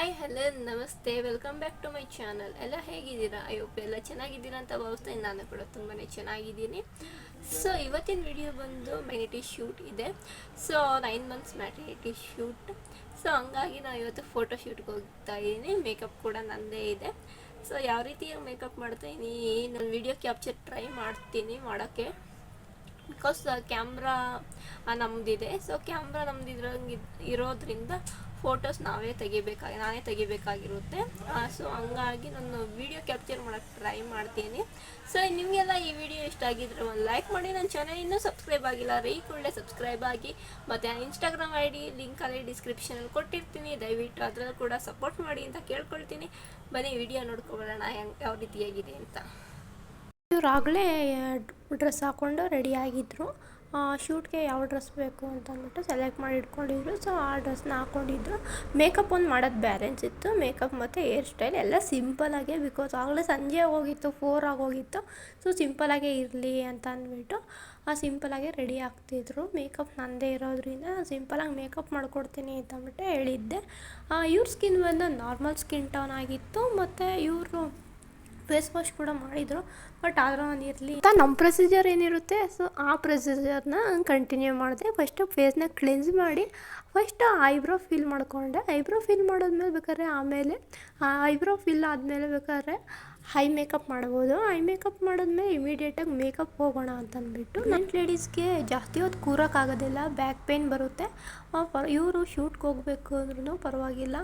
Hi hello ನಮಸ್ತೆ, welcome back to my channel. ಎಲ್ಲ ಹೇಗಿದ್ದೀರಾ? ಅಯ್ಯಪ್ಪ ಎಲ್ಲ ಚೆನ್ನಾಗಿದ್ದೀರಾ ಅಂತ ಭಾವಿಸ್ತೀನಿ. ನಾನು ಕೂಡ ತುಂಬಾ ಚೆನ್ನಾಗಿದ್ದೀನಿ. ಸೊ ಇವತ್ತಿನ ವಿಡಿಯೋ ಬಂದು ಮ್ಯಾನಿಟಿ ಶೂಟ್ ಇದೆ. ಸೊ 9 ಮಂತ್ಸ್ ಮ್ಯಾನಿಟಿ ಶೂಟ್. ಸೊ ಹಂಗಾಗಿ ನಾನು ಇವತ್ತು ಫೋಟೋ ಶೂಟ್ಗೆ ಹೋಗ್ತಾ ಇದ್ದೀನಿ. ಮೇಕಪ್ ಕೂಡ ನನ್ನದೇ ಇದೆ. ಸೊ ಯಾವ ರೀತಿಯಾಗಿ ಮೇಕಪ್ ಮಾಡ್ತಾಯಿದ್ದೀನಿ, ನಾನು ವಿಡಿಯೋ ಕ್ಯಾಪ್ಚರ್ ಟ್ರೈ ಮಾಡ್ತೀನಿ ಮಾಡೋಕ್ಕೆ. ಬಿಕಾಸ್ ಕ್ಯಾಮ್ರಾ ನಮ್ಮದಿದೆ. ಸೊ ಕ್ಯಾಮ್ರಾ ನಮ್ಮದು ಇರೋದ್ರಿಂದ ಫೋಟೋಸ್ ನಾನೇ ತೆಗಿಬೇಕಾಗಿರುತ್ತೆ. ಸೊ ಹಂಗಾಗಿ ನಾನು ವೀಡಿಯೋ ಕ್ಯಾಪ್ಚರ್ ಮಾಡೋಕ್ಕೆ ಟ್ರೈ ಮಾಡ್ತೀನಿ. ಸೊ ನಿಮಗೆಲ್ಲ ಈ ವಿಡಿಯೋ ಇಷ್ಟ ಆಗಿದ್ರೆ ಒಂದು ಲೈಕ್ ಮಾಡಿ. ನನ್ನ ಚಾನಲ್ ಇನ್ನೂ ಸಬ್ಸ್ಕ್ರೈಬ್ ಆಗಿಲ್ಲ, ಕೂಡಲೇ ಸಬ್ಸ್ಕ್ರೈಬ್ ಆಗಿ. ಮತ್ತು ಇನ್ಸ್ಟಾಗ್ರಾಮ್ ID ಲಿಂಕಲ್ಲಿ ಡಿಸ್ಕ್ರಿಪ್ಷನಲ್ಲಿ ಕೊಟ್ಟಿರ್ತೀನಿ, ದಯವಿಟ್ಟು ಅದರಲ್ಲೂ ಕೂಡ ಸಪೋರ್ಟ್ ಮಾಡಿ ಅಂತ ಕೇಳ್ಕೊಳ್ತೀನಿ. ಬನ್ನಿ ವಿಡಿಯೋ ನೋಡ್ಕೊಬರೋಣ ಯಾವ ರೀತಿಯಾಗಿದೆ ಅಂತ. ಇವರಾಗಲೇ ಡ್ರೆಸ್ ಹಾಕ್ಕೊಂಡು ರೆಡಿಯಾಗಿದ್ದರು. ಶೂಟ್ಗೆ ಯಾವ ಡ್ರೆಸ್ ಬೇಕು ಅಂತ ಅಂದ್ಬಿಟ್ಟು ಸೆಲೆಕ್ಟ್ ಮಾಡಿ ಇಟ್ಕೊಂಡಿದ್ರು. ಸೊ ಆ ಡ್ರೆಸ್ನ ಹಾಕ್ಕೊಂಡಿದ್ರು. ಮೇಕಪ್ ಒಂದು ಮಾಡೋದು ಬ್ಯಾಲೆನ್ಸ್ ಇತ್ತು. ಮೇಕಪ್ ಮತ್ತು ಹೇರ್ ಸ್ಟೈಲ್ ಎಲ್ಲ ಸಿಂಪಲಾಗೆ, ಬಿಕಾಸ್ ಆಗಲೇ ಸಂಜೆ ಆಗೋಗಿತ್ತು, 4 ಆಗೋಗಿತ್ತು. ಸೊ ಸಿಂಪಲಾಗೇ ಇರಲಿ ಅಂತ ಅಂದ್ಬಿಟ್ಟು ಸಿಂಪಲಾಗೆ ರೆಡಿ ಆಗ್ತಿದ್ರು. ಮೇಕಪ್ ನನ್ನದೇ ಇರೋದ್ರಿಂದ ಸಿಂಪಲಾಗಿ ಮೇಕಪ್ ಮಾಡ್ಕೊಡ್ತೀನಿ ಅಂತ ಅಂದ್ಬಿಟ್ಟು ಹೇಳಿದ್ದೆ. ಇವ್ರ ಸ್ಕಿನ್ ಬಂದು ನಾರ್ಮಲ್ ಸ್ಕಿನ್ ಟೋನ್ ಆಗಿತ್ತು. ಮತ್ತು ಇವರು ಫೇಸ್ ವಾಶ್ ಕೂಡ ಮಾಡಿದರು. ಬಟ್ ಆದರೂ ಒಂದು ಇರಲಿ ಅಂತ ನಮ್ಮ ಪ್ರೊಸೀಜರ್ ಏನಿರುತ್ತೆ, ಸೊ ಆ ಪ್ರೊಸೀಜರ್ನ ಕಂಟಿನ್ಯೂ ಮಾಡಿದೆ. ಫಸ್ಟು ಫೇಸ್ನ ಕ್ಲೆನ್ಸ್ ಮಾಡಿ ಫಸ್ಟ್ ಐಬ್ರೋ ಫಿಲ್ ಮಾಡಿಕೊಂಡೆ. ಐಬ್ರೋ ಫಿಲ್ ಮಾಡೋದ್ಮೇಲೆ ಬೇಕಾದ್ರೆ ಆಮೇಲೆ ಐಬ್ರೋ ಫಿಲ್ ಆದಮೇಲೆ ಬೇಕಾದ್ರೆ ಐ ಮೇಕಪ್ ಮಾಡ್ಬೋದು. ಐ ಮೇಕಪ್ ಮಾಡಿದ್ಮೇಲೆ ಇಮಿಡಿಯೇಟಾಗಿ ಮೇಕಪ್ ಹೋಗೋಣ ಅಂತಂದ್ಬಿಟ್ಟು. ನನ್ನ ಲೇಡೀಸ್ಗೆ ಜಾಸ್ತಿ ಹೊತ್ತು ಕೂರೋಕ್ಕಾಗೋದಿಲ್ಲ, ಬ್ಯಾಕ್ ಪೇನ್ ಬರುತ್ತೆ. ಇವರು ಶೂಟ್ಗೆ ಹೋಗಬೇಕು ಅಂದ್ರೂ ಪರವಾಗಿಲ್ಲ,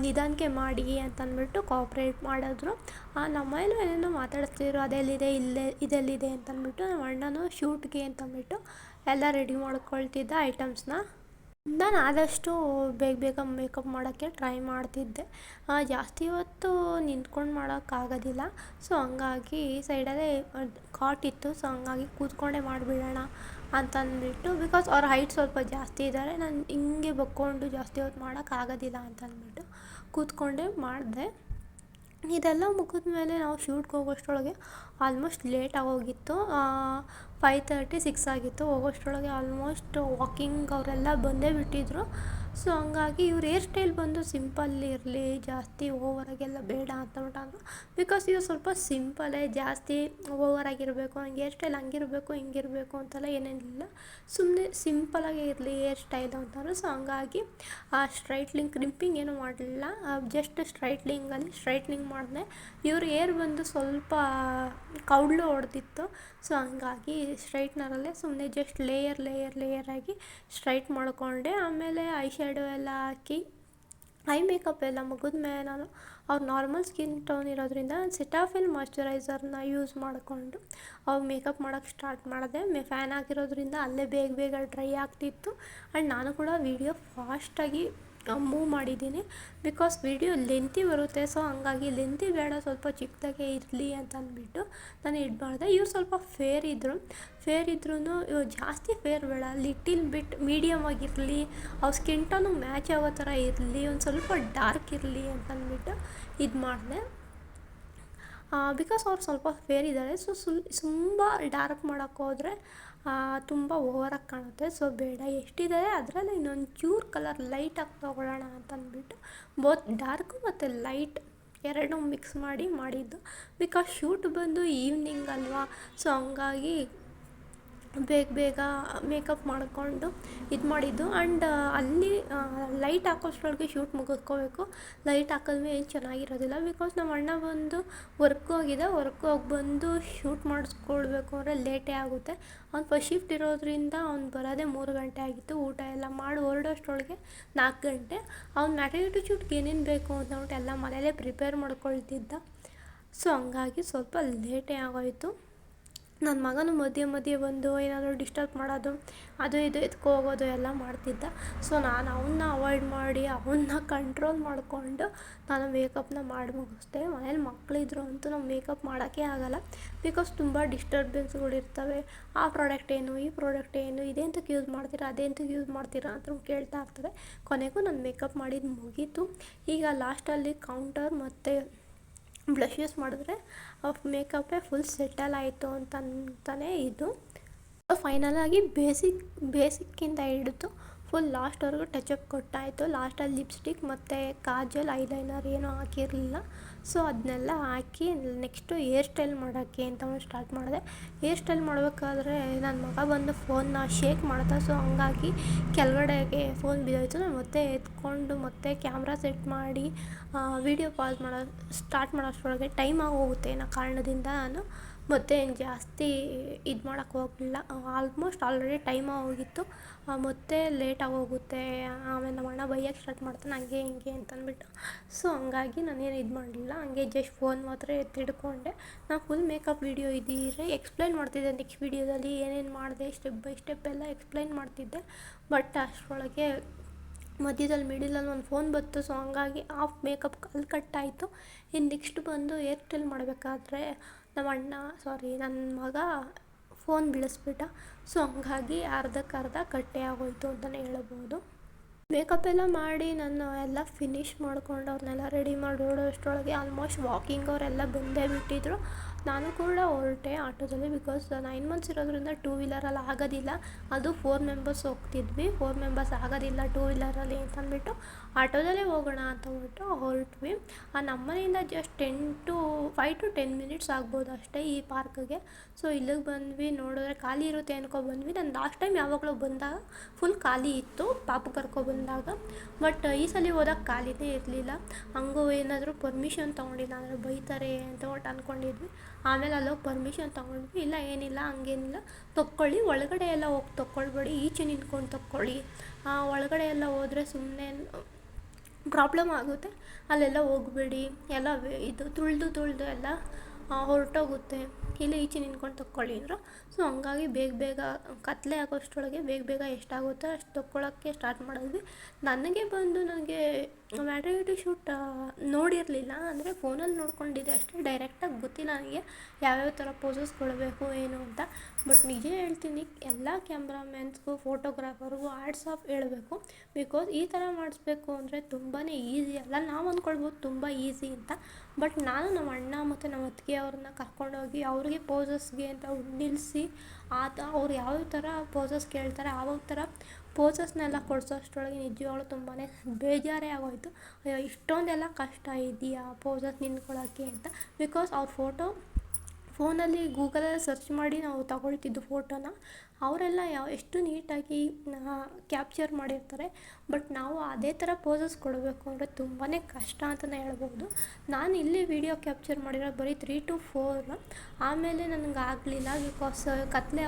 ನಿಧಾನಕ್ಕೆ ಮಾಡಿ ಅಂತಂದ್ಬಿಟ್ಟು ಕೋಆಪ್ರೇಟ್ ಮಾಡಿದ್ರು. ನಮ್ಮ ಮನೇಲೂ ಏನೇನೋ ಮಾತಾಡ್ತಿದ್ರು, ಅದೆಲ್ಲಿದೆ ಇದೆಲ್ಲಿದೆ ಅಂತಂದ್ಬಿಟ್ಟು. ನಮ್ಮ ಅಣ್ಣನೂ ಶೂಟ್ಗೆ ಅಂತಂದ್ಬಿಟ್ಟು ಎಲ್ಲ ರೆಡಿ ಮಾಡ್ಕೊಳ್ತಿದ್ದ ಐಟಮ್ಸ್ನ. ನಾನು ಆದಷ್ಟು ಬೇಗ ಮೇಕಪ್ ಮಾಡೋಕ್ಕೆ ಟ್ರೈ ಮಾಡ್ತಿದ್ದೆ. ಜಾಸ್ತಿ ಹೊತ್ತು ನಿಂತ್ಕೊಂಡು ಮಾಡೋಕ್ಕಾಗೋದಿಲ್ಲ. ಸೊ ಹಂಗಾಗಿ ಸೈಡಲ್ಲೇ ಕಾಟ್ ಇತ್ತು. ಸೊ ಹಂಗಾಗಿ ಕೂತ್ಕೊಂಡೇ ಮಾಡಿಬಿಡೋಣ ಅಂತಂದ್ಬಿಟ್ಟು, ಬಿಕಾಸ್ ಅವ್ರ ಹೈಟ್ ಸ್ವಲ್ಪ ಜಾಸ್ತಿ ಇದ್ದಾರೆ, ನಾನು ಹಿಂಗೆ ಬಕ್ಕೊಂಡು ಜಾಸ್ತಿ ಹೊತ್ತು ಮಾಡೋಕ್ಕಾಗೋದಿಲ್ಲ ಅಂತಂದ್ಬಿಟ್ಟು ಕೂತ್ಕೊಂಡೇ ಮಾಡಿದೆ. ಇದೆಲ್ಲ ಮುಗಿದ್ಮೇಲೆ ನಾವು ಶೂಟ್ಗೆ ಹೋಗೋಷ್ಟರೊಳಗೆ ಆಲ್ಮೋಸ್ಟ್ ಲೇಟ್ ಆಗೋಗಿತ್ತು. 5:30, 6 ಆಗಿತ್ತು. ಹೋಗೋಷ್ಟರೊಳಗೆ ಆಲ್ಮೋಸ್ಟ್ ವಾಕಿಂಗ್ ಅವರೆಲ್ಲ ಬಂದೇ ಬಿಟ್ಟಿದ್ರು. ಸೊ ಹಂಗಾಗಿ ಇವ್ರ ಹೇರ್ ಸ್ಟೈಲ್ ಬಂದು ಸಿಂಪಲ್ ಇರಲಿ, ಜಾಸ್ತಿ ಓವರಾಗೆಲ್ಲ ಬೇಡ ಅಂತಂದ್ಬಿಟ್ಟು. ಬಿಕಾಸ್ ಇವ್ರು ಸ್ವಲ್ಪ ಸಿಂಪಲೇ, ಜಾಸ್ತಿ ಓವರಾಗಿರಬೇಕು, ಹಂಗೆ ಹೇರ್ ಸ್ಟೈಲ್ ಹಂಗಿರಬೇಕು ಹಿಂಗಿರಬೇಕು ಅಂತೆಲ್ಲ ಏನೇನಿಲ್ಲ, ಸುಮ್ಮನೆ ಸಿಂಪಲಾಗೇ ಇರಲಿ ಹೇರ್ ಸ್ಟೈಲ್ ಅಂತಂದರು. ಸೊ ಹಂಗಾಗಿ ಸ್ಟ್ರೈಟ್ಲಿಂಗ್, ಕ್ರಿಂಪಿಂಗ್ ಏನೂ ಮಾಡಲಿಲ್ಲ, ಜಸ್ಟ್ ಸ್ಟ್ರೈಟ್ನಿಂಗ್ ಮಾಡಿದೆ. ಇವ್ರ ಹೇರ್ ಬಂದು ಸ್ವಲ್ಪ ಕೌಡ್ಲು ಹೊಡೆದಿತ್ತು. ಸೊ ಹಂಗಾಗಿ ಸ್ಟ್ರೈಟ್ನರಲ್ಲೇ ಸುಮ್ಮನೆ ಜಸ್ಟ್ ಲೇಯರ್ ಆಗಿ ಸ್ಟ್ರೈಟ್ ಮಾಡಿಕೊಂಡೆ. ಆಮೇಲೆ ಐ ಶ್ಯಾಡೋ ಎಲ್ಲ ಹಾಕಿ ಐ ಮೇಕಪ್ ಎಲ್ಲ ಮುಗಿದ್ಮೇಲೆ ನಾನು ಅವ್ರು ನಾರ್ಮಲ್ ಸ್ಕಿನ್ ಟೋನ್ ಇರೋದ್ರಿಂದ ಸೆಟಾಫಿಲ್ ಮಾಯ್ಶ್ಚರೈಸರ್ನ ಯೂಸ್ ಮಾಡಿಕೊಂಡು ಅವ್ರು ಮೇಕಪ್ ಮಾಡೋಕ್ಕೆ ಸ್ಟಾರ್ಟ್ ಮಾಡಿದೆ. ಫ್ಯಾನ್ ಆಗಿರೋದ್ರಿಂದ ಅಲ್ಲೇ ಬೇಗ ಡ್ರೈ ಆಗ್ತಿತ್ತು. ಆ್ಯಂಡ್ ನಾನು ಕೂಡ ವೀಡಿಯೋ ಫಾಸ್ಟಾಗಿ ಮೂವ್ ಮಾಡಿದ್ದೀನಿ, ಬಿಕಾಸ್ ವಿಡಿಯೋ ಲೆಂತಿ ಬರುತ್ತೆ. ಸೊ ಹಂಗಾಗಿ ಲೆಂತಿ ಬೇಡ, ಸ್ವಲ್ಪ ಚಿಕ್ಕದಾಗೆ ಇರಲಿ ಅಂತ ಅಂದ್ಬಿಟ್ಟು ನಾನು ಮಾಡಿದೆ. ಇವ್ರು ಸ್ವಲ್ಪ ಫೇರ್ ಇದ್ರೂ ಜಾಸ್ತಿ ಫೇರ್ ಬೇಡ, ಲಿಟಿಲ್ ಬಿಟ್ ಮೀಡಿಯಮ್ ಆಗಿರಲಿ, ಅವ್ರ ಸ್ಕಿನ್ ಟೋನು ಮ್ಯಾಚ್ ಆಗೋ ಥರ ಇರಲಿ, ಒಂದು ಸ್ವಲ್ಪ ಡಾರ್ಕ್ ಇರಲಿ ಅಂತಂದ್ಬಿಟ್ಟು ಇದು ಮಾಡಿದೆ. ಬಿಕಾಸ್ ಅವ್ರು ಸ್ವಲ್ಪ ಫೇರ್ ಇದ್ದಾರೆ. ಸೊ ತುಂಬ ಡಾರ್ಕ್ ಮಾಡೋಕ್ಕೆ ಹೋದರೆ ತುಂಬ ಓವರಾಗಿ ಕಾಣುತ್ತೆ. ಸೊ ಬೇಡ, ಎಷ್ಟಿದೆ ಅದರಲ್ಲಿ ಇನ್ನೊಂದು ಚೂರು ಕಲರ್ ಲೈಟಾಗಿ ತೊಗೊಳ್ಳೋಣ ಅಂತಂದ್ಬಿಟ್ಟು ಬೋತ್ ಡಾರ್ಕು ಮತ್ತು ಲೈಟ್ ಎರಡೂ ಮಿಕ್ಸ್ ಮಾಡಿದ್ದು. ಬಿಕಾಸ್ ಶೂಟ್ ಬಂದು ಈವ್ನಿಂಗ್ ಅಲ್ವಾ. ಸೊ ಹಂಗಾಗಿ ಬೇಗ ಮೇಕಪ್ ಮಾಡಿಕೊಂಡು ಇದು ಮಾಡಿದ್ದು. ಆ್ಯಂಡ್ ಅಲ್ಲಿ ಲೈಟ್ ಹಾಕೋಷ್ಟ್ರೊಳಗೆ ಶೂಟ್ ಮುಗಿಸ್ಕೋಬೇಕು. ಲೈಟ್ ಹಾಕಿದ್ಮೇಲೆ ಏನು ಚೆನ್ನಾಗಿರೋದಿಲ್ಲ. ಬಿಕಾಸ್ ನಮ್ಮ ಅಣ್ಣ ಬಂದು ವರ್ಕ್ ಹೋಗಿ ಬಂದು ಶೂಟ್ ಮಾಡಿಸ್ಕೊಳ್ಬೇಕು ಅಂದರೆ ಲೇಟೇ ಆಗುತ್ತೆ. ಅವ್ನು ಫಸ್ಟ್ ಶಿಫ್ಟ್ ಇರೋದ್ರಿಂದ ಅವ್ನು ಬರೋದೇ 3 ಗಂಟೆ ಆಗಿತ್ತು. ಊಟ ಎಲ್ಲ ಮಾಡಿ ಹೊರಡೋಷ್ಟ್ರೊಳಗೆ 4 ಗಂಟೆ. ಅವ್ನು ಮ್ಯಾಟರ್ನಿಟಿ ಶೂಟ್ಗೆ ಏನೇನು ಬೇಕು ಅಂತಂದ್ಬಿಟ್ಟು ಎಲ್ಲ ಮನೆಯಲ್ಲೇ ಪ್ರಿಪೇರ್ ಮಾಡ್ಕೊಳ್ತಿದ್ದ. ಸೊ ಹಂಗಾಗಿ ಸ್ವಲ್ಪ ಲೇಟೇ ಆಗೋಯಿತು. ನನ್ನ ಮಗನು ಮಧ್ಯೆ ಬಂದು ಏನಾದರೂ ಡಿಸ್ಟರ್ಬ್ ಮಾಡೋದು, ಅದು ಇದು ಹೋಗೋದು ಎಲ್ಲ ಮಾಡ್ತಿದ್ದ. ಸೊ ನಾನು ಅವನ್ನ ಅವಾಯ್ಡ್ ಮಾಡಿ ಅವನ್ನ ಕಂಟ್ರೋಲ್ ಮಾಡಿಕೊಂಡು ನಾನು ಮೇಕಪ್ನ ಮಾಡಿ ಮುಗಿಸ್ದೆ. ಮನೇಲಿ ಮಕ್ಕಳಿದ್ರು ಅಂತೂ ನಾವು ಮೇಕಪ್ ಮಾಡೋಕ್ಕೆ ಆಗೋಲ್ಲ, ಬಿಕಾಸ್ ತುಂಬ ಡಿಸ್ಟರ್ಬೆನ್ಸ್ಗಳಿರ್ತವೆ. ಆ ಪ್ರಾಡಕ್ಟ್ ಏನು, ಈ ಪ್ರಾಡಕ್ಟ್ ಏನು, ಇದೆಂತಕ್ಕೆ ಯೂಸ್ ಮಾಡ್ತೀರಾ, ಅದೆಂತಕ್ಕೆ ಯೂಸ್ ಮಾಡ್ತೀರಾ ಅಂತ ಕೇಳ್ತಾ ಇರ್ತಾರೆ. ಕೊನೆಗೂ ನಾನು ಮೇಕಪ್ ಮಾಡಿದ್ದು ಮುಗೀತು. ಈಗ ಲಾಸ್ಟಲ್ಲಿ ಕೌಂಟರ್ ಮತ್ತು ಬ್ಲಷ್ ಯೂಸ್ ಮಾಡಿದ್ರೆ ಮೇಕಪ್ಪೇ ಫುಲ್ ಸೆಟಲ್ ಆಯಿತು ಅಂತಲೇ ಇದು. ಫೈನಲಾಗಿ ಬೇಸಿಕ್ಕಿಂದ ಹಿಡಿದು ಫುಲ್ ಲಾಸ್ಟ್ವರೆಗೂ ಟಚಪ್ ಕೊಟ್ಟಾಯಿತು. ಲಾಸ್ಟಲ್ಲಿ ಲಿಪ್ಸ್ಟಿಕ್ ಮತ್ತು ಕಾಜಲ್ ಐಲೈನರ್ ಏನೂ ಹಾಕಿರಲಿಲ್ಲ. ಸೊ ಅದನ್ನೆಲ್ಲ ಹಾಕಿ ನೆಕ್ಸ್ಟು ಹೇರ್ ಸ್ಟೈಲ್ ಮಾಡೋಕ್ಕೆ ಅಂತ ಸ್ಟಾರ್ಟ್ ಮಾಡಿದೆ. ಹೇರ್ ಸ್ಟೈಲ್ ಮಾಡಬೇಕಾದ್ರೆ ನನ್ನ ಮಗ ಬಂದು ಫೋನ್ನ ಶೇಕ್ ಮಾಡ್ತಾ, ಸೊ ಹಂಗಾಗಿ ಕೆಳಗಡೆಗೆ ಫೋನ್ ಬಿದ್ದೋಯ್ತು. ನಾನು ಮತ್ತೆ ಎತ್ಕೊಂಡು ಮತ್ತೆ ಕ್ಯಾಮ್ರಾ ಸೆಟ್ ಮಾಡಿ ವೀಡಿಯೋ ಪಾಸ್ ಸ್ಟಾರ್ಟ್ ಮಾಡೋಷ್ಟರೊಳಗೆ ಟೈಮ್ ಆಗೋಗುತ್ತೆ ಅನ್ನೋ ಕಾರಣದಿಂದ ನಾನು ಮತ್ತೆ ಜಾಸ್ತಿ ಇದು ಮಾಡೋಕ್ಕೆ ಹೋಗಲಿಲ್ಲ. ಆಲ್ಮೋಸ್ಟ್ ಆಲ್ರೆಡಿ ಟೈಮ್ ಆಗೋಗಿತ್ತು. ಮತ್ತೆ ಲೇಟ್ ಆಗೋಗುತ್ತೆ, ಆಮೇಲೆ ನಮ್ಮ ಅಣ್ಣ ಬೈಯೋಕ್ಕೆ ಸ್ಟಾರ್ಟ್ ಮಾಡ್ತಾನೆ ಹಂಗೆ ಹಿಂಗೆ ಅಂತಂದ್ಬಿಟ್ಟು. ಸೊ ಹಂಗಾಗಿ ನಾನೇನು ಇದು ಮಾಡಲಿಲ್ಲ, ಹಂಗೆ ಜಸ್ಟ್ ಫೋನ್ ಮಾತ್ರ ಎತ್ತಿಡ್ಕೊಂಡೆ. ನಾನು ಫುಲ್ ಮೇಕಪ್ ವೀಡಿಯೋ ಇದ್ದಿದ್ರೆ ಎಕ್ಸ್ಪ್ಲೈನ್ ಮಾಡ್ತಿದ್ದೆ. ನೆಕ್ಸ್ಟ್ ವೀಡಿಯೋದಲ್ಲಿ ಏನೇನು ಮಾಡಿದೆ ಸ್ಟೆಪ್ ಬೈ ಸ್ಟೆಪ್ ಎಲ್ಲ ಎಕ್ಸ್ಪ್ಲೈನ್ ಮಾಡ್ತಿದ್ದೆ. ಬಟ್ ಅಷ್ಟರೊಳಗೆ ಮಧ್ಯದಲ್ಲಿ ಮಿಡಲಲ್ಲಿ ಒಂದು ಫೋನ್ ಬಂತು. ಸೊ ಹಂಗಾಗಿ ಆಫ್ ಮೇಕಪ್ ಅಲ್ಲಿ ಕಟ್ಟಾಯಿತು. ಇನ್ನು ನೆಕ್ಸ್ಟ್ ಬಂದು ಹೇರ್ ಸ್ಟೈಲ್ ಮಾಡಬೇಕಾದ್ರೆ ನನ್ನ ಮಗ ಫೋನ್ ಬೀಳಿಸ್ಬಿಟ್ಟ. ಸೊ ಹಂಗಾಗಿ ಅರ್ಧಕ್ಕರ್ಧ ಕಟ್ಟೆ ಆಗೋಯ್ತು ಅಂತಲೇ ಹೇಳ್ಬೋದು. ಮೇಕಪ್ ಎಲ್ಲ ಮಾಡಿ ನಾನು ಎಲ್ಲ ಫಿನಿಷ್ ಮಾಡ್ಕೊಂಡು ಅವ್ರನ್ನೆಲ್ಲ ರೆಡಿ ಮಾಡಿ ಓಡೋಷ್ಟರೊಳಗೆ ಆಲ್ಮೋಸ್ಟ್ ವಾಕಿಂಗ್ ಅವರೆಲ್ಲ ಬಂದೇ ಬಿಟ್ಟಿದ್ರು. ನಾನು ಕೂಡ ಹೊರಟೆ ಆಟೋದಲ್ಲಿ. ಬಿಕಾಸ್ 9 ಮಂತ್ಸ್ ಇರೋದ್ರಿಂದ 2 ವೀಲರಲ್ಲಿ ಆಗೋದಿಲ್ಲ. ಅದು 4 ಮೆಂಬರ್ಸ್ ಹೋಗ್ತಿದ್ವಿ. 4 ಮೆಂಬರ್ಸ್ ಆಗೋದಿಲ್ಲ 2 ವೀಲರಲ್ಲಿ ಅಂತಂದ್ಬಿಟ್ಟು ಆಟೋದಲ್ಲೇ ಹೋಗೋಣ ಅಂತ ಹೊರಟ್ವಿ. ನಮ್ಮನೆಯಿಂದ ಜಸ್ಟ್ 5 to 10 ಮಿನಿಟ್ಸ್ ಆಗ್ಬೋದು ಅಷ್ಟೇ ಈ ಪಾರ್ಕ್ಗೆ. ಸೊ ಇಲ್ಲಿಗೆ ಬಂದ್ವಿ. ನೋಡಿದ್ರೆ ಖಾಲಿ ಇರುತ್ತೆ ಬಂದ್ವಿ. ನಾನು ಲಾಸ್ಟ್ ಟೈಮ್ ಯಾವಾಗಲೂ ಬಂದಾಗ ಫುಲ್ ಖಾಲಿ ಇತ್ತು ಪಾಪು ಕರ್ಕೊಬಂದಾಗ. ಬಟ್ ಈ ಸಲ ಹೋದಾಗ ಖಾಲಿನೇ ಇರಲಿಲ್ಲ. ಹಂಗೂ ಏನಾದರೂ ಪರ್ಮಿಷನ್ ತೊಗೊಂಡಿಲ್ಲ ಅಂದರೆ ಬೈತಾರೆ ಅಂತ ಅಂದ್ಕೊಂಡಿದ್ವಿ. ಆಮೇಲೆ ಅಲ್ಲೋಗಿ ಪರ್ಮಿಷನ್ ತೊಗೊಂಡ್ವಿ. ಇಲ್ಲ ಏನಿಲ್ಲ ಹಂಗೇನಿಲ್ಲ, ತೊಗೊಳ್ಳಿ, ಒಳಗಡೆ ಎಲ್ಲ ಹೋಗಿ ತೊಗೊಳ್ಬೇಡಿ, ಈಚೆ ನಿಂತ್ಕೊಂಡು ತೊಗೊಳ್ಳಿ. ಒಳಗಡೆ ಎಲ್ಲ ಹೋದರೆ ಸುಮ್ಮನೆ ಪ್ರಾಬ್ಲಮ್ ಆಗುತ್ತೆ, ಅಲ್ಲೆಲ್ಲ ಹೋಗಬೇಡಿ, ಎಲ್ಲ ಇದು ತುಳಿದು ಎಲ್ಲ ಹೊರಟೋಗುತ್ತೆ, ಇಲ್ಲ ಈಚೆ ನಿಂತ್ಕೊಂಡು ತೊಗೊಳ್ಳಿ ಅಂದರು. ಸೊ ಹಂಗಾಗಿ ಬೇಗ ಕತ್ಲೆ ಆಗೋಷ್ಟರೊಳಗೆ ಬೇಗ ಎಷ್ಟಾಗುತ್ತೋ ಅಷ್ಟು ತೊಗೊಳಕ್ಕೆ ಸ್ಟಾರ್ಟ್ ಮಾಡಿದ್ವಿ. ನನಗೆ ಮ್ಯಾಟರ್ನಿಟಿ ಶೂಟ್ ನೋಡಿರಲಿಲ್ಲ, ಅಂದರೆ ಫೋನಲ್ಲಿ ನೋಡ್ಕೊಂಡಿದ್ದೆ ಅಷ್ಟೇ. ಡೈರೆಕ್ಟಾಗಿ ಗೊತ್ತಿಲ್ಲ ನನಗೆ ಯಾವ್ಯಾವ ಥರ ಪೋಸಸ್ ಕೊಡಬೇಕು ಏನು ಅಂತ. ಬಟ್ ನಿಜ ಹೇಳ್ತೀನಿ, ಎಲ್ಲ ಕ್ಯಾಮ್ರಾಮ್ಯಾನ್ಸ್ಗೂ ಫೋಟೋಗ್ರಾಫರ್ಗೂ ಹ್ಯಾಟ್ಸ್ ಆಫ್ ಹೇಳಬೇಕು. ಬಿಕಾಸ್ ಈ ಥರ ಮಾಡಿಸ್ಬೇಕು ಅಂದರೆ ತುಂಬಾ ಈಸಿ ಅಲ್ಲ. ನಾವು ಅಂದ್ಕೊಳ್ಬೋದು ತುಂಬ ಈಸಿ ಅಂತ. ಬಟ್ ನಾನು ನಮ್ಮ ಅಣ್ಣ ಮತ್ತು ನಮ್ಮ ಅತ್ತಿಗೆ ಅವ್ರನ್ನ ಕರ್ಕೊಂಡೋಗಿ ಅವ್ರಿಗೆ ಪೋಸಸ್ಗೆ ಅಂತ ನಿಲ್ಲಿಸಿ ಅವ್ರು ಯಾವ್ಯಾವ ಥರ ಪೋಸಸ್ ಕೇಳ್ತಾರೆ ಆವಾಗ ಥರ ಪೋಸಸ್ನೆಲ್ಲ ಕೊಡಿಸೋಷ್ಟರೊಳಗೆ ನಿಜವಾಗ್ಲೂ ತುಂಬಾ ಬೇಜಾರೇ ಆಗೋಯಿತು. ಅಯ್ಯೋ ಇಷ್ಟೊಂದೆಲ್ಲ ಕಷ್ಟ ಇದೆಯಾ ಪೋಸಸ್ ನಿಂತ್ಕೊಳ್ಳೋಕ್ಕೆ ಅಂತ. ಬಿಕಾಸ್ ಅವ್ರ ಫೋನಲ್ಲಿ ಗೂಗಲಲ್ಲಿ ಸರ್ಚ್ ಮಾಡಿ ನಾವು ತಗೊಳ್ತಿದ್ದು ಫೋಟೋನ ಅವರೆಲ್ಲ ಎಷ್ಟು ನೀಟಾಗಿ ಕ್ಯಾಪ್ಚರ್ ಮಾಡಿರ್ತಾರೆ. ಬಟ್ ನಾವು ಅದೇ ಥರ ಪೋಸಸ್ ಕೊಡಬೇಕು ಅಂದರೆ ತುಂಬಾ ಕಷ್ಟ ಅಂತಲೇ ಹೇಳ್ಬೋದು. ನಾನು ಇಲ್ಲಿ ವಿಡಿಯೋ ಕ್ಯಾಪ್ಚರ್ ಮಾಡಿರೋದು ಬರೀ 3 to 4. ಆಮೇಲೆ ನನಗೆ ಆಗಲಿಲ್ಲ, ಬಿಕಾಸ್ ಕತ್ಲೆ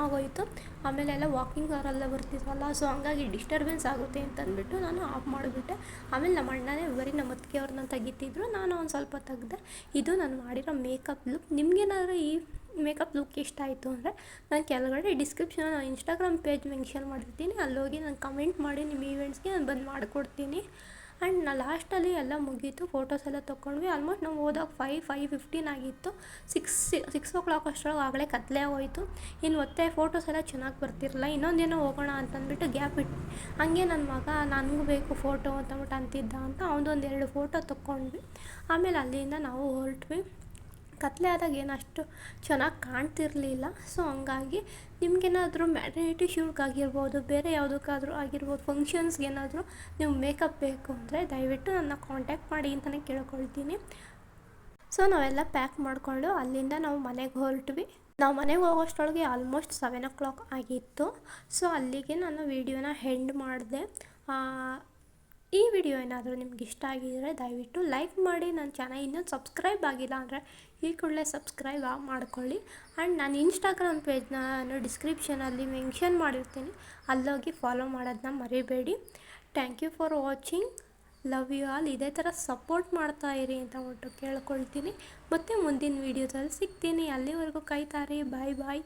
ಆಗೋಯಿತು. ಆಮೇಲೆ ಎಲ್ಲ ವಾಕಿಂಗ್ ಅವರೆಲ್ಲ ಬರ್ತಿದ್ರಲ್ಲ, ಸೊ ಹಂಗಾಗಿ ಡಿಸ್ಟರ್ಬೆನ್ಸ್ ಆಗುತ್ತೆ ಅಂತಂದ್ಬಿಟ್ಟು ನಾನು ಆಫ್ ಮಾಡಿಬಿಟ್ಟೆ. ಆಮೇಲೆ ನಮ್ಮ ಅಣ್ಣನೇ ಬರೀ ನಮ್ಮ ಅತ್ತಿಗೆ ಅವ್ರನ್ನ ತೆಗಿತಿದ್ರು, ನಾನು ಒಂದು ಸ್ವಲ್ಪ ತೆಗ್ದೆ. ಇದು ನಾನು ಮಾಡಿರೋ ಮೇಕಪ್ ಲುಕ್. ನಿಮಗೇನಾದರೂ ಈ ಮೇಕಪ್ ಲುಕ್ ಇಷ್ಟ ಆಯಿತು ಅಂದರೆ ನಾನು ಕೆಳಗಡೆ ಡಿಸ್ಕ್ರಿಪ್ಷನ್ ಇನ್ಸ್ಟಾಗ್ರಾಮ್ ಪೇಜ್ ಮೆನ್ಷನ್ ಮಾಡಿರ್ತೀನಿ, ಅಲ್ಲೋಗಿ ನಾನು ಕಮೆಂಟ್ ಮಾಡಿ ನಿಮ್ಮ ಈವೆಂಟ್ಸ್ಗೆ ನಾನು ಬಂದು ಮಾಡಿಕೊಡ್ತೀನಿ. ಆ್ಯಂಡ್ ಲಾಸ್ಟಲ್ಲಿ ಎಲ್ಲ ಮುಗೀತು, ಫೋಟೋಸ್ ಎಲ್ಲ ತೊಗೊಂಡ್ವಿ. ಆಲ್ಮೋಸ್ಟ್ ನಾವು ಹೋದಾಗ 5:15 ಆಗಿತ್ತು. 6 o'clock ಅಷ್ಟರೊಳಗೆ ಆಗಲೇ ಕತ್ಲೆ ಆಗೋಯಿತು. ಇನ್ನು ಮತ್ತೆ ಫೋಟೋಸ್ ಎಲ್ಲ ಚೆನ್ನಾಗಿ ಬರ್ತಿರಲಿಲ್ಲ. ಇನ್ನೊಂದೇನೋ ಹೋಗೋಣ ಅಂತಂದ್ಬಿಟ್ಟು ಗ್ಯಾಪ್ ಇಟ್ಟು ಹಂಗೆ ನನ್ನ ಮಗ ನನಗೂ ಬೇಕು ಫೋಟೋ ಅಂತಂದ್ಬಿಟ್ಟು ಅಂತಿದ್ದ ಅಂತ ಅವನದೊಂದು 2 ಫೋಟೋ ತೊಗೊಂಡ್ವಿ. ಆಮೇಲೆ ಅಲ್ಲಿಂದ ನಾವು ಹೊರಟ್ವಿ. ಕತ್ಲೆ ಆದಾಗ ಏನಷ್ಟು ಚೆನ್ನಾಗಿ ಕಾಣ್ತಿರಲಿಲ್ಲ. ಸೊ ಹಂಗಾಗಿ ನಿಮಗೇನಾದರೂ ಮ್ಯಾಟರ್ನಿಟಿ ಶೂಟ್ಗಾಗಿರ್ಬೋದು, ಬೇರೆ ಯಾವುದಕ್ಕಾದರೂ ಆಗಿರ್ಬೋದು, ಫಂಕ್ಷನ್ಸ್ಗೇನಾದರೂ ನೀವು ಮೇಕಪ್ ಬೇಕು ಅಂದರೆ ದಯವಿಟ್ಟು ನನ್ನ ಕಾಂಟ್ಯಾಕ್ಟ್ ಮಾಡಿ ಅಂತಲೇ ಕೇಳ್ಕೊಳ್ತೀನಿ. ಸೊ ನಾವೆಲ್ಲ ಪ್ಯಾಕ್ ಮಾಡಿಕೊಂಡು ಅಲ್ಲಿಂದ ನಾವು ಮನೆಗೆ ಹೊರಟ್ವಿ. ನಾವು ಮನೆಗೆ ಹೋಗೋಷ್ಟರೊಳಗೆ ಆಲ್ಮೋಸ್ಟ್ 7 o'clock ಆಗಿತ್ತು. ಸೊ ಅಲ್ಲಿಗೆ ನಾನು ವೀಡಿಯೋನ ಎಂಡ್ ಮಾಡಿದೆ. ಈ ವಿಡಿಯೋ ಏನಾದರೂ ನಿಮ್ಗೆ ಇಷ್ಟ ಆಗಿದರೆ ದಯವಿಟ್ಟು ಲೈಕ್ ಮಾಡಿ. ನನ್ನ ಚಾನಲ್ ಇನ್ನೂ ಸಬ್ಸ್ಕ್ರೈಬ್ ಆಗಿಲ್ಲ ಅಂದರೆ ಈ ಕೂಡಲೇ ಸಬ್ಸ್ಕ್ರೈಬ್ ಮಾಡ್ಕೊಳ್ಳಿ. ಆ್ಯಂಡ್ ನಾನು ಇನ್ಸ್ಟಾಗ್ರಾಮ್ ಪೇಜ್ನ ನಾನು ಡಿಸ್ಕ್ರಿಪ್ಷನಲ್ಲಿ ಮೆನ್ಷನ್ ಮಾಡಿರ್ತೀನಿ, ಅಲ್ಲೋಗಿ ಫಾಲೋ ಮಾಡೋದನ್ನ ಮರಿಬೇಡಿ. Thank you for watching. Love you all. ಇದೇ ಥರ ಸಪೋರ್ಟ್ ಮಾಡ್ತಾಯಿರಿ ಅಂತ ಕೇಳ್ಕೊಳ್ತೀನಿ. ಮತ್ತು ಮುಂದಿನ ವೀಡಿಯೋದಲ್ಲಿ ಸಿಗ್ತೀನಿ. ಅಲ್ಲಿವರೆಗೂ ಕಾಯ್ತಾರಿ. ಬಾಯ್.